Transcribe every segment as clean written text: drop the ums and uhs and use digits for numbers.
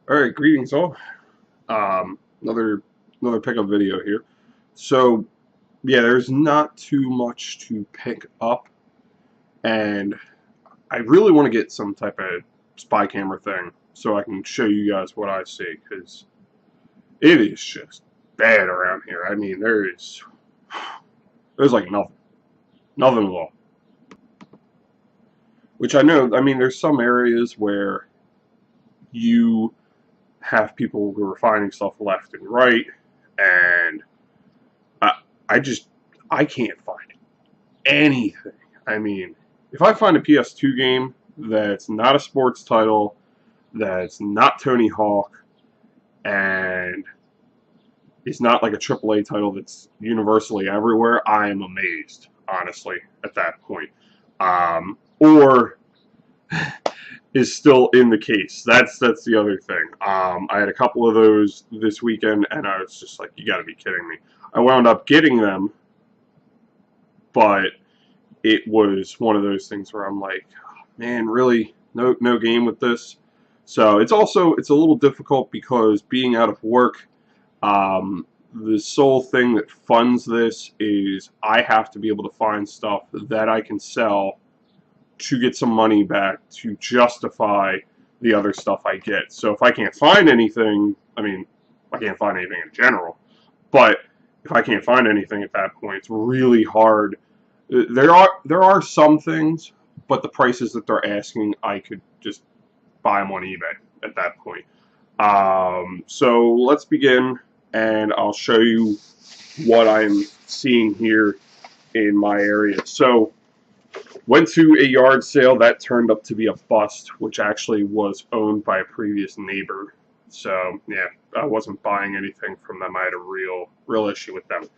All right, greetings all. Another pickup video here. So yeah, there's not too much to pick up, and I really want to get some type of spy camera thing so I can show you guys what I see because it is just bad around here. I mean, there's like nothing at all. Which I know. I mean, there's some areas where you have people who are finding stuff left and right, and I, I just I can't find anything. I mean, if I find a PS2 game that's not a sports title, that's not Tony Hawk, and is not like a AAA title that's universally everywhere, I am amazed, honestly, at that point. Or is still in the case. That's the other thing. I had a couple of those this weekend, and I was just like, you got to be kidding me. I wound up getting them, but it was one of those things where I'm like, man, really, no game with this. So it's a little difficult because being out of work, the sole thing that funds this is I have to be able to find stuff that I can sell to get some money back to justify the other stuff I get. So if I can't find anything, I mean, I can't find anything in general, but if I can't find anything at that point, it's really hard. There are some things, but the prices that they're asking, I could just buy them on eBay at that point. So let's begin, and I'll show you what I'm seeing here in my area. So went to a yard sale that turned up to be a bust, which actually was owned by a previous neighbor. So yeah, I wasn't buying anything from them. I had a real issue with them.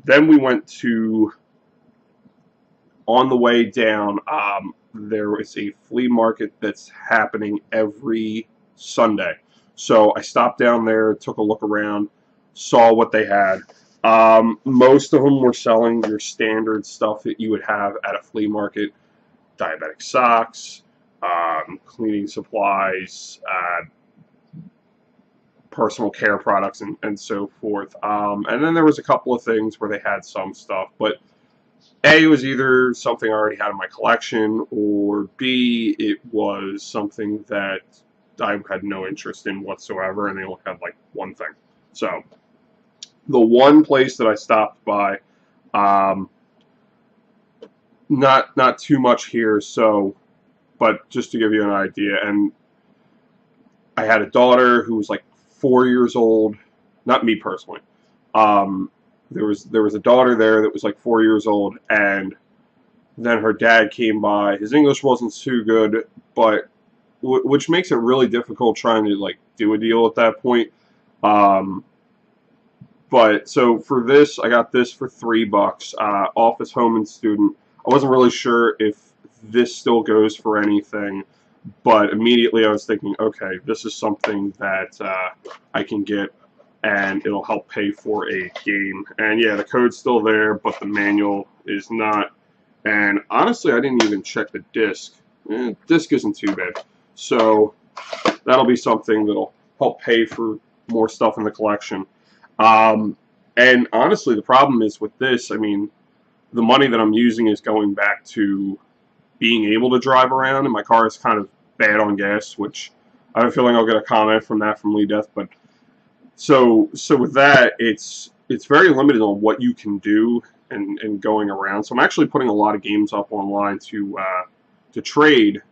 Then we went to, on the way down, there is a flea market that's happening every Sunday. So I stopped down there, took a look around, saw what they had. Most of them were selling your standard stuff that you would have at a flea market: diabetic socks, cleaning supplies, personal care products, and so forth. And then there was a couple of things where they had some stuff, but A, it was either something I already had in my collection, or B, it was something that I had no interest in whatsoever, and they only had like one thing. So the one place that I stopped by, um, not too much here, so, but just to give you an idea, and I had a daughter who was like 4 years old, not me personally. Um, there was a daughter there that was like 4 years old, and then her dad came by. His English wasn't too good, but which makes it really difficult trying to like do a deal at that point. Um, but so for this, I got this for $3. Office, Home, and Student. I wasn't really sure if this still goes for anything, but immediately I was thinking, okay, this is something that I can get, and it'll help pay for a game. And yeah, the code's still there, but the manual is not. And honestly, I didn't even check the disc. Disc isn't too bad. So that'll be something that'll help pay for more stuff in the collection. And honestly, the problem is with this, I mean, the money that I'm using is going back to being able to drive around, and my car is kind of bad on gas, which I have a feeling I'll get a comment from that from Lee Death. But so with that, it's very limited on what you can do and going around. So I'm actually putting a lot of games up online to trade,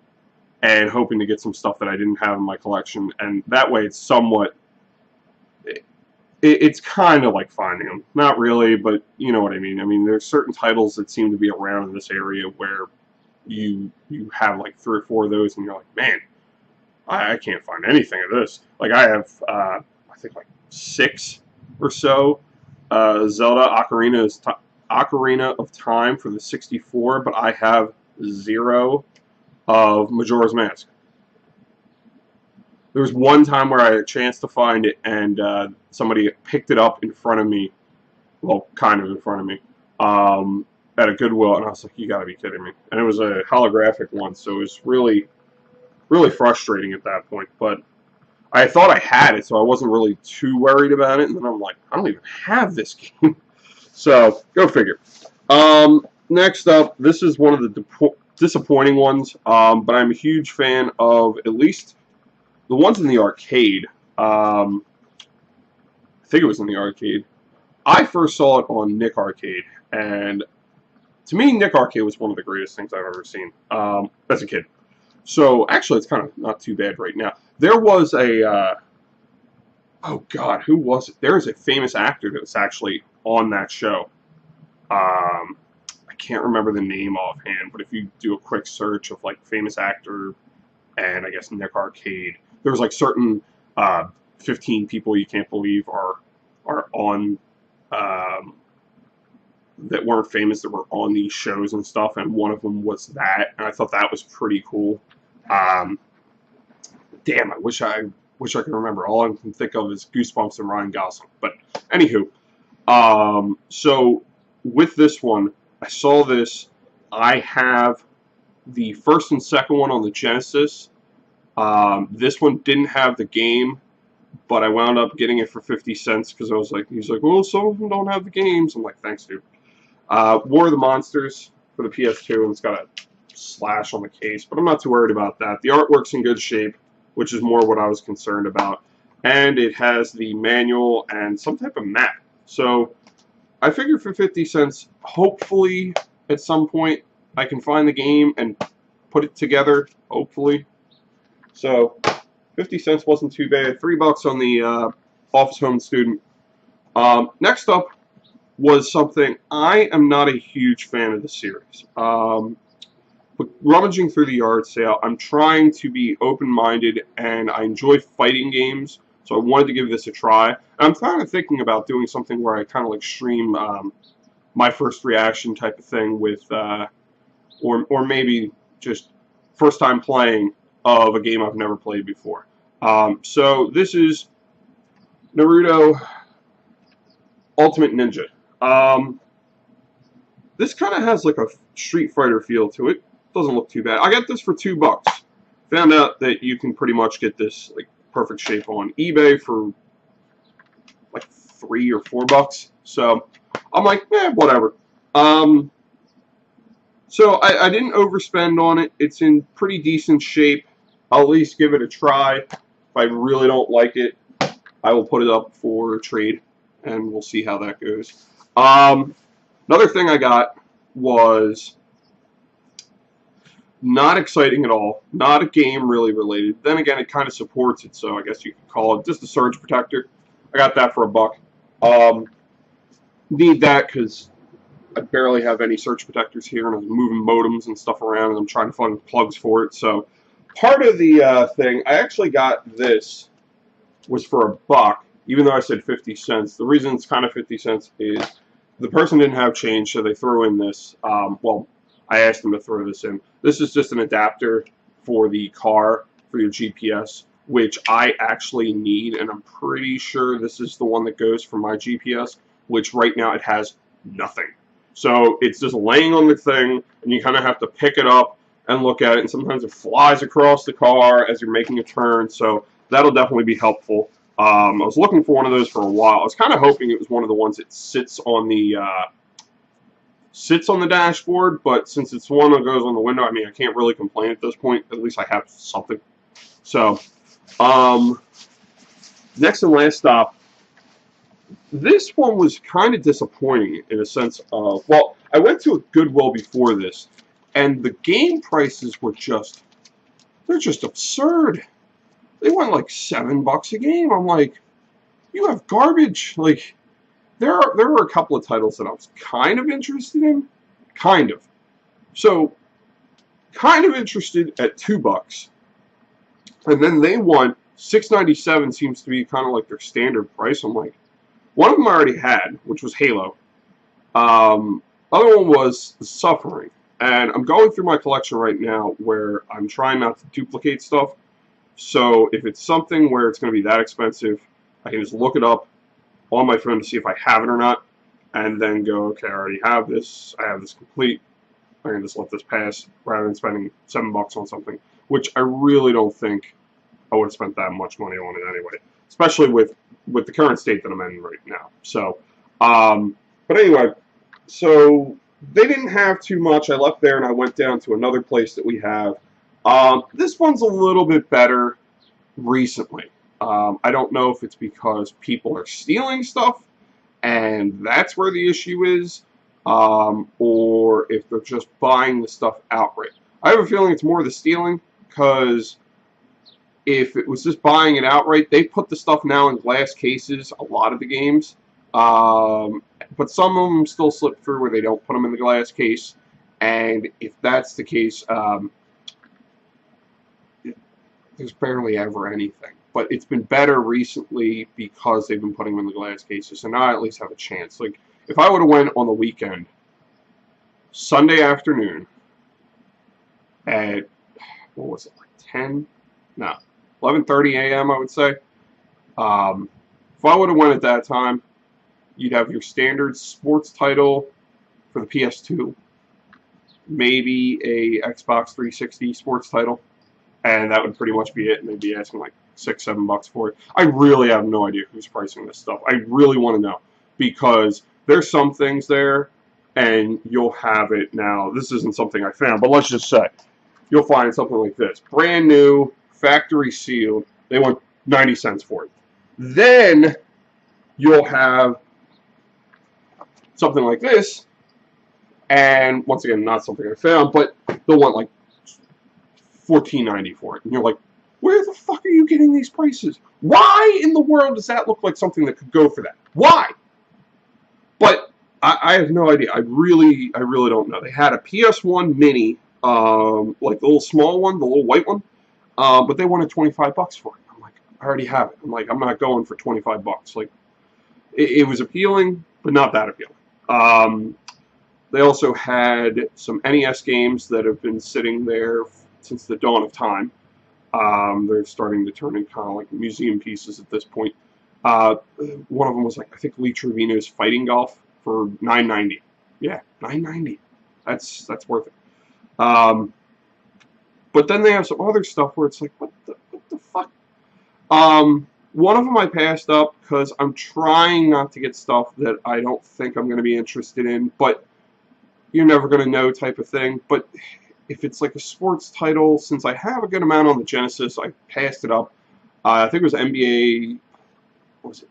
and hoping to get some stuff that I didn't have in my collection, and that way it's somewhat. It's kind of like finding them. Not really, but you know what I mean. I mean, there's certain titles that seem to be around in this area where you have like 3 or 4 of those, and you're like, man, I can't find anything of this. Like I have, I think like 6 or so Zelda Ocarina of Time for the 64, but I have 0 of Majora's Mask. There was one time where I had a chance to find it, and somebody picked it up in front of me, well, kind of in front of me, at a Goodwill, and I was like, you gotta be kidding me. And it was a holographic one, so it was really frustrating at that point. But I thought I had it, so I wasn't really too worried about it. And then I'm like, I don't even have this game. So, go figure. Next up, this is one of the disappointing ones, but I'm a huge fan of at least the ones in the arcade. I think it was in the arcade. I first saw it on Nick Arcade, and to me, Nick Arcade was one of the greatest things I've ever seen as a kid. So, actually, it's kind of not too bad right now. There was a, oh God, who was it? There is a famous actor that was actually on that show. I can't remember the name offhand, but if you do a quick search of like famous actor and I guess Nick Arcade, there's like certain 15 people you can't believe are on that weren't famous that were on these shows and stuff, and one of them was that, and I thought that was pretty cool. Damn, I wish I could remember. All I can think of is Goosebumps and Ryan Gosling. But anywho, so with this one, I saw this. I have the first and second one on the Genesis. This one didn't have the game, but I wound up getting it for 50 cents because I was like, he's like, well, some of them don't have the games. I'm like, thanks, dude. War of the Monsters for the PS2, and it's got a slash on the case, but I'm not too worried about that. The artwork's in good shape, which is more what I was concerned about. And it has the manual and some type of map. So I figured for 50 cents, hopefully at some point I can find the game and put it together, hopefully. So 50 cents wasn't too bad. $3 on the Office Home Student. Next up was something I am not a huge fan of the series. But rummaging through the yard sale, I'm trying to be open-minded, and I enjoy fighting games, so I wanted to give this a try. And I'm kind of thinking about doing something where I kind of like stream my first reaction type of thing with, or maybe just first time playing of a game I've never played before. So this is Naruto Ultimate Ninja. This kind of has like a Street Fighter feel to it. Doesn't look too bad. I got this for $2. Found out that you can pretty much get this like perfect shape on eBay for like $3 or $4. So I'm like, whatever. So I didn't overspend on it. It's in pretty decent shape. I'll at least give it a try. If I really don't like it, I will put it up for trade, and we'll see how that goes. Another thing I got was not exciting at all. Not a game really related. Then again, it kind of supports it, so I guess you could call it just a surge protector. I got that for $1. Need that because I barely have any surge protectors here, and I'm moving modems and stuff around, and I'm trying to find plugs for it. So part of the thing, I actually got this, was for $1, even though I said 50 cents. The reason it's kind of 50 cents is the person didn't have change, so they threw in this. Well, I asked them to throw this in. This is just an adapter for the car, for your GPS, which I actually need, and I'm pretty sure this is the one that goes for my GPS, which right now it has nothing. So it's just laying on the thing, and you kind of have to pick it up and look at it, and sometimes it flies across the car as you're making a turn, so that'll definitely be helpful. I was looking for one of those for a while. I was kind of hoping it was one of the ones that sits on the dashboard, but since it's one that goes on the window, I mean, I can't really complain at this point. At least I have something. So, next and last stop. This one was kind of disappointing in a sense of, well, I went to a Goodwill before this, and the game prices were they're just absurd. They went like $7 a game. I'm like, you have garbage. Like, there were a couple of titles that I was kind of interested in. Kind of. So, kind of interested at $2. And then they want $6.97 seems to be kind of like their standard price. I'm like, one of them I already had, which was Halo. Other one was The Suffering. And I'm going through my collection right now where I'm trying not to duplicate stuff. So if it's something where it's going to be that expensive, I can just look it up on my phone to see if I have it or not, and then go, okay, I already have this. I have this complete. I can just let this pass rather than spending $7 on something, which I really don't think I would have spent that much money on it anyway, especially with the current state that I'm in right now. So, but anyway, so they didn't have too much. I left there and I went down to another place that we have. This one's a little bit better recently. I don't know if it's because people are stealing stuff and that's where the issue is, or if they're just buying the stuff outright. I have a feeling it's more the stealing, because if it was just buying it outright, they put the stuff now in glass cases, a lot of the games, but some of them still slip through where they don't put them in the glass case, and if that's the case, there's barely ever anything. But it's been better recently because they've been putting them in the glass cases, so now I at least have a chance. Like, if I would have went on the weekend, Sunday afternoon, at, what was it, like 10? No, 11:30 a.m., I would say. If I would have went at that time, you'd have your standard sports title for the PS2, maybe a Xbox 360 sports title, and that would pretty much be it, and they'd be asking like $6-7 for it. I really have no idea who's pricing this stuff. I really want to know, because there's some things there, and you'll have it now. This isn't something I found, but let's just say you'll find something like this, brand new, factory sealed. They want 90 cents for it. Then you'll have something like this, and once again, not something I found, but they'll want like $14.90 for it, and you're like, where the fuck are you getting these prices? Why in the world does that look like something that could go for that? Why? But I have no idea. I really don't know. They had a PS1 Mini, like the little small one, the little white one, but they wanted $25 for it. I'm like, I already have it. I'm like, I'm not going for $25. Like, it was appealing, but not that appealing. They also had some NES games that have been sitting there since the dawn of time. They're starting to turn into kind of like museum pieces at this point. One of them was like, I think Lee Trevino's Fighting Golf for $9.90. Yeah, $9.90. That's worth it. But then they have some other stuff where it's like, what the fuck? One of them I passed up because I'm trying not to get stuff that I don't think I'm going to be interested in, but you're never going to know type of thing. But if it's like a sports title, since I have a good amount on the Genesis, I passed it up. I think it was NBA, what was it,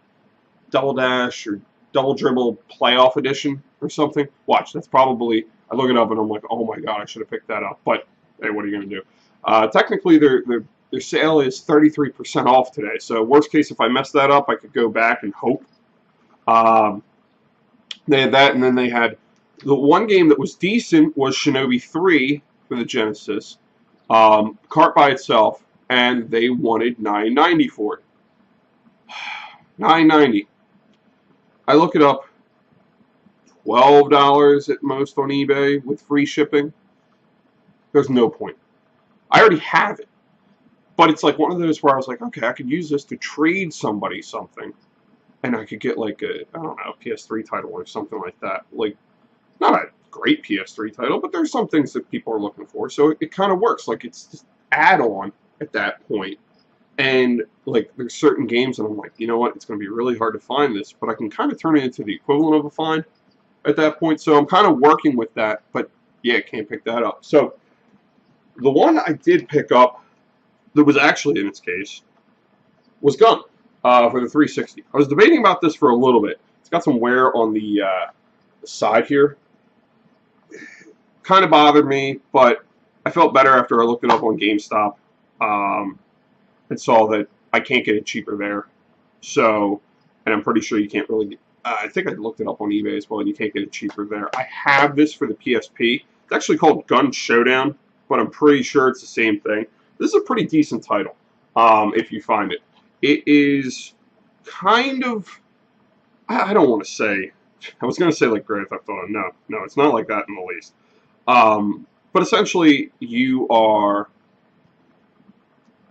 Double Dash or Double Dribble Playoff Edition or something. Watch, that's probably, I look it up and I'm like, oh my god, I should have picked that up. But hey, what are you going to do? Technically, their sale is 33% off today. So worst case, if I mess that up, I could go back and hope. They had that, and then they had the one game that was decent was Shinobi 3 for the Genesis, cart by itself, and they wanted $9.90 for it. $9.90. I look it up, $12 at most on eBay with free shipping. There's no point. I already have it, but it's like one of those where I was like, okay, I could use this to trade somebody something, and I could get like a, I don't know, PS3 title or something like that. Like, not a great PS3 title, but there's some things that people are looking for, so it kind of works. Like, it's just add-on at that point. And like, there's certain games and I'm like, you know what, it's going to be really hard to find this, but I can kind of turn it into the equivalent of a find at that point. So I'm kind of working with that, but yeah, can't pick that up. So the one I did pick up that was actually in its case was Gun for the 360. I was debating about this for a little bit. It's got some wear on the side here. Kind of bothered me, but I felt better after I looked it up on GameStop and saw that I can't get it cheaper there. So, and I'm pretty sure you can't really get, I think I looked it up on eBay as well, and you can't get it cheaper there. I have this for the PSP. It's actually called Gun Showdown, but I'm pretty sure it's the same thing. This is a pretty decent title, if you find it. It is kind of, I don't want to say, I was going to say like Grand Theft Auto. No, it's not like that in the least. But essentially, you are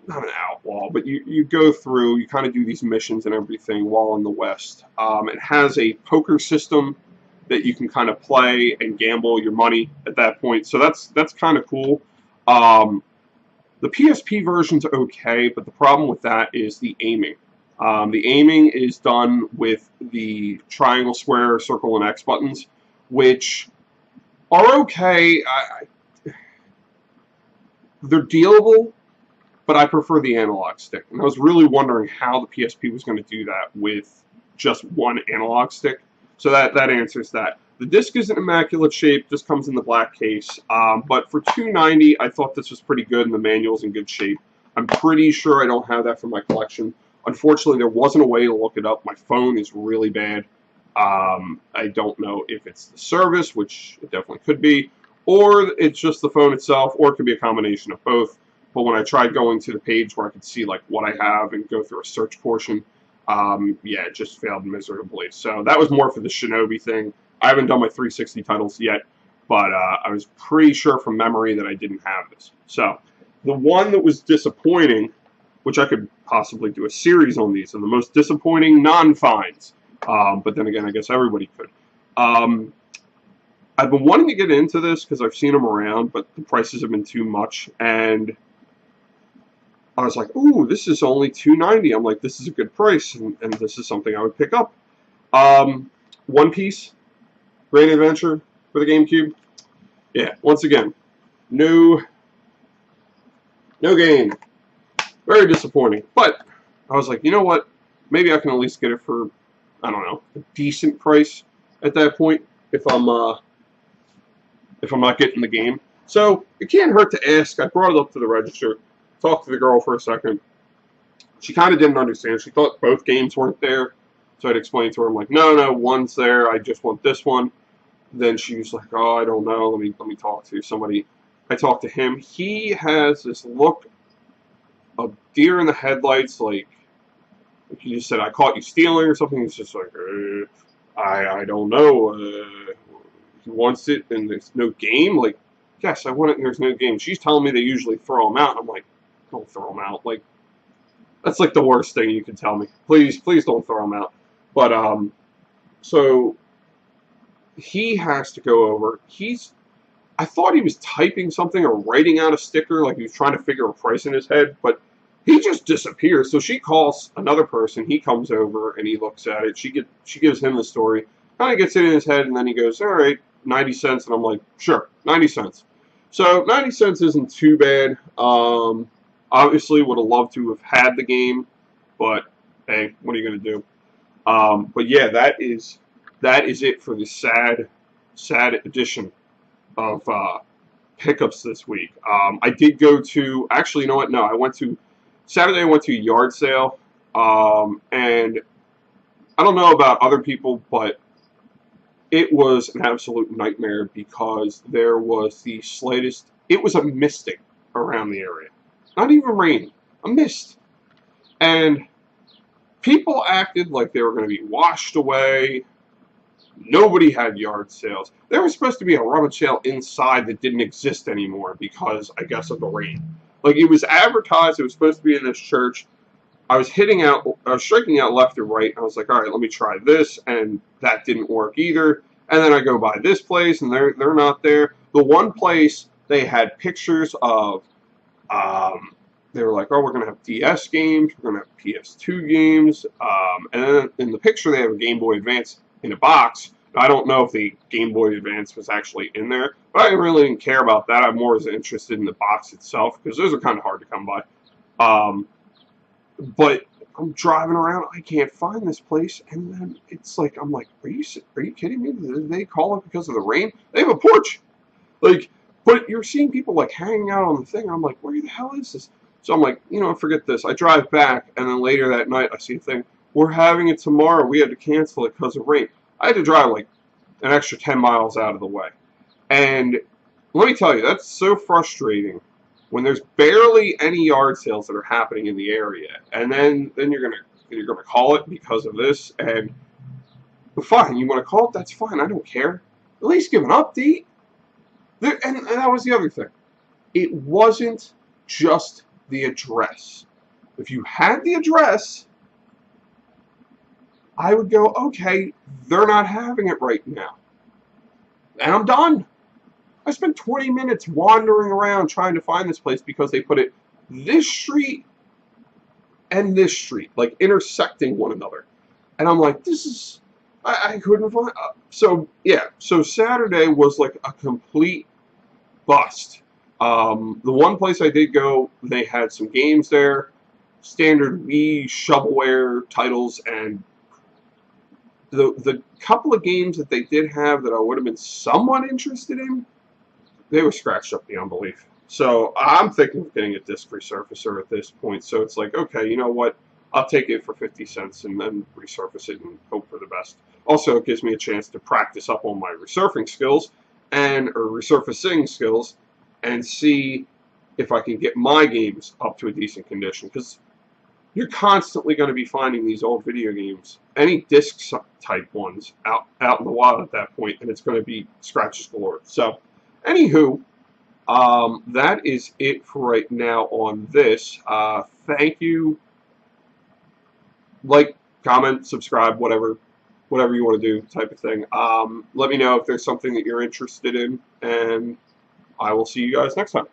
not an outlaw, but you go through, you kind of do these missions and everything while in the West. It has a poker system that you can kind of play and gamble your money at that point, so that's kind of cool. The PSP version's okay, but the problem with that is the aiming. The aiming is done with the triangle, square, circle, and X buttons, which are okay. They're dealable, but I prefer the analog stick. And I was really wondering how the PSP was going to do that with just one analog stick. So that answers that. The disc is in immaculate shape, just comes in the black case. But for $290, I thought this was pretty good, and the manual's in good shape. I'm pretty sure I don't have that for my collection. Unfortunately, there wasn't a way to look it up. My phone is really bad. I don't know if it's the service, which it definitely could be, or it's just the phone itself, or it could be a combination of both. But when I tried going to the page where I could see like what I have and go through a search portion, yeah, it just failed miserably. So that was more for the Shinobi thing. I haven't done my 360 titles yet, but I was pretty sure from memory that I didn't have this. So the one that was disappointing, which I could possibly do a series on these, and the most disappointing non-finds, but then again, I guess everybody could. I've been wanting to get into this because I've seen them around, but the prices have been too much, and I was like, ooh, this is only $290. I'm like, this is a good price, and this is something I would pick up. One Piece, Great Adventure for the GameCube. Yeah, once again, no game. Very disappointing. But I was like, you know what? Maybe I can at least get it for, I don't know, a decent price at that point if I'm not getting the game. So it can't hurt to ask. I brought it up to the register, talked to the girl for a second. She kind of didn't understand. She thought both games weren't there. So I'd explain to her, I'm like, no, one's there. I just want this one. Then she was like, oh, I don't know. Let me talk to somebody. I talked to him. He has this look of deer in the headlights, like he just said, I caught you stealing or something. He's just like, I don't know. He wants it, and there's no game. Like, yes, I want it, and there's no game. She's telling me they usually throw them out. I'm like, don't throw them out. Like, that's like the worst thing you can tell me. Please don't throw them out. But so he has to go over. I thought he was typing something or writing out a sticker, like he was trying to figure a price in his head, but he just disappears. So she calls another person. He comes over and he looks at it. She gives him the story, kind of gets it in his head, and then he goes, all right, 90 cents. And I'm like, sure, 90 cents. So 90 cents isn't too bad. Obviously would have loved to have had the game, but hey, what are you going to do? But yeah, that is it for the sad edition of pickups this week. I did go to, actually, you know what? No, Saturday I went to a yard sale, and I don't know about other people, but it was an absolute nightmare because there was the slightest, it was a misting around the area. Not even rain, a mist. And people acted like they were going to be washed away. Nobody had yard sales. There was supposed to be a rummage sale inside that didn't exist anymore because, I guess, of the rain. Like, it was advertised, it was supposed to be in this church. I was striking out left and right. I was like, all right, let me try this, and that didn't work either. And then I go by this place, and they're not there. The one place, they had pictures of, they were like, oh, we're going to have DS games, we're going to have PS2 games, and then in the picture they have a Game Boy Advance in a box. I don't know if the Game Boy Advance was actually in there, but I really didn't care about that. I'm more interested in the box itself, because those are kind of hard to come by. But I'm driving around, I can't find this place, and then it's like, I'm like, are you kidding me? Did they call it because of the rain? They have a porch! Like, but you're seeing people, like, hanging out on the thing, I'm like, where the hell is this? So I'm like, you know, forget this. I drive back, and then later that night, I see a thing, we're having it tomorrow, we had to cancel it because of rain. I had to drive, like, an extra 10 miles out of the way. And let me tell you, that's so frustrating when there's barely any yard sales that are happening in the area, and then you're gonna call it because of this, and fine, you want to call it, that's fine, I don't care. At least give an update. And that was the other thing. It wasn't just the address. If you had the address, I would go, okay, they're not having it right now, and I'm done. I spent 20 minutes wandering around trying to find this place because they put it this street and this street, like intersecting one another. And I'm like, this is, I couldn't find. So, yeah, so Saturday was like a complete bust. The one place I did go, they had some games there, standard Wii shovelware titles, and the couple of games that they did have that I would have been somewhat interested in, they were scratched up beyond belief. So I'm thinking of getting a disc resurfacer at this point. So it's like, okay, you know what? I'll take it for 50 cents and then resurface it and hope for the best. Also, it gives me a chance to practice up on my resurfacing skills or resurfacing skills and see if I can get my games up to a decent condition. Because you're constantly going to be finding these old video games, any disc type ones, out in the wild at that point, and it's going to be scratches galore. So, anywho, that is it for right now on this. Thank you. Like, comment, subscribe, whatever you want to do, type of thing. Let me know if there's something that you're interested in, and I will see you guys next time.